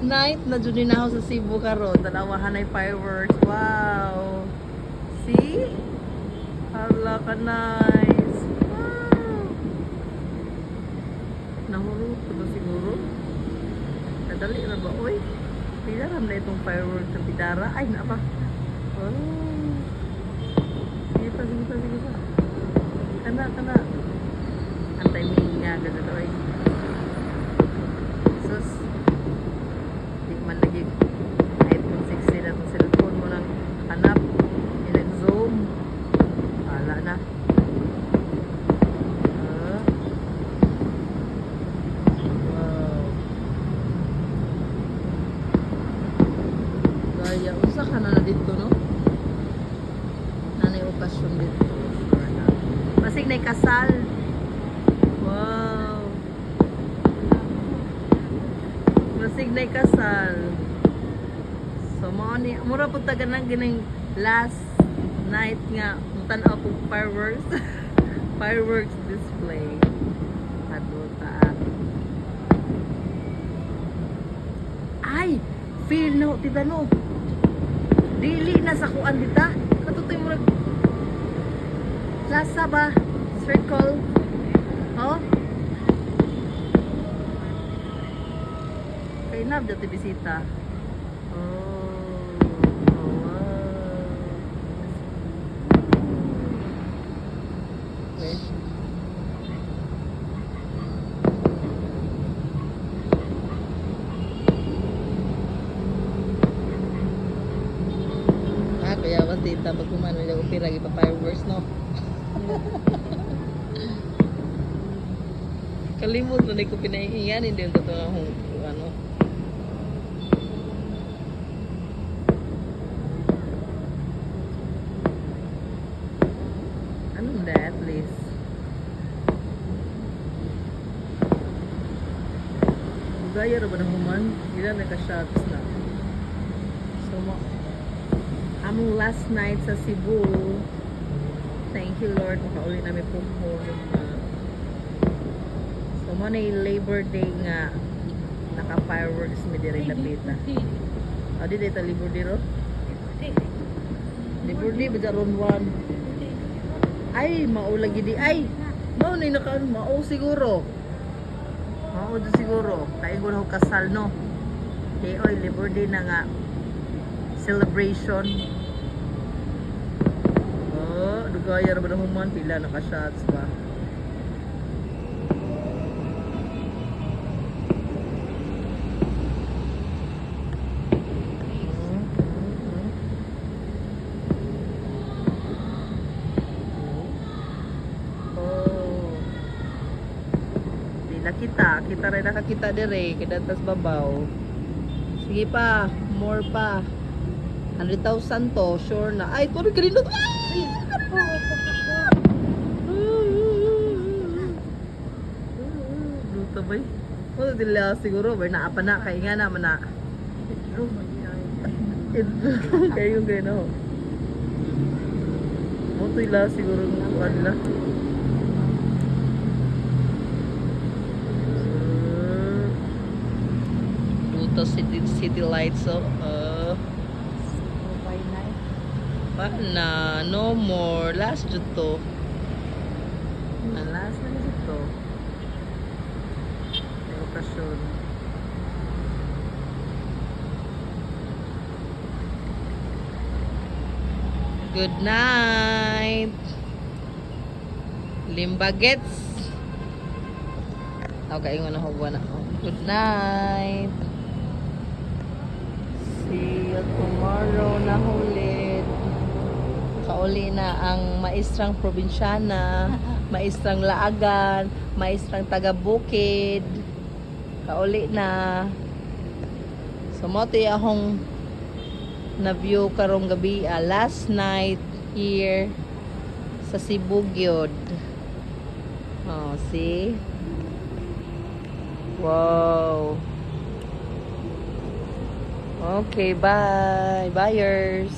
night na dyan din ako sa Cebu karon. Dalawahan ay fireworks. Wow! See? Hala ka nice. Wow! Nahurot ko ba siguro? Kadali na ba? Uy! Pidaram na itong fireworks sa Pidara. Ay, naapa. Oh! Sige pa, sige pa, sige pa. Kana, kana. Ang timing nga, ganda daw ay. Sus. Di man lagi iPhone 16 na itong cellphone mo nang hanap. Nag-zoom. Wala na. Wow. Gaya, usa ka na dito, no? Nanay okasyon dito. Masig na kasal. Wow. Masig na kasal. So, mura po taga ng gining last night nga. Tanaw po fireworks. Fireworks display. Aduta. Ay! Feel no, tita no. Dili na sa kuan dita. Katutoy mo Plaza ba? Circle? Oh? Kay Nav dati bisita. Oh. Wow. Okay. Kaya ba tita pag kumano yung upira ipa fireworks no? Kalimot na ko pinahingan hindi yung totoo akong ano. Anong na at least? Gaya rin ba ng human? Ilan nagka-shots na. So, among last night sa Cebu. Thank you Lord, makauli namin po po. So, mo na yung Labor Day nga naka-fireworks mi diri lapita. O, di dito Labor Day ro? Labor Day, ba ron 1? Ay, maulang gidi. Ay, mao na yung mao siguro. Mao do siguro. Kaya ko na kasal, no? Okay, oy, Labor Day na nga. Celebration. Gaya ba na human, pila naka-shots ba? Oh. Pila kita rin nakakita dire, kidatas babaw. Sige pa, more pa. 100,000 to, sure na. Ay, tuloy ka rin doon. Bruto ba yun? O, dila siguro, ba naapa na, kaya nga naman na. Kayo gano. O, dila siguro nga nila. Bruto city lights, so, pa na, no more. Last dito to. Last na dito. May okasyon. Good night. Limbagets. Okay, ingon na huwa na. Good night. See you tomorrow na ulit. Kauli na ang maestrang probinsyana, maestrang laagan, maestrang taga-bukid. Kauli na. So, mo ito akong na-view karong gabi, last night here sa Cebu gyud. Oh, see? Wow. Okay, bye. Buyers.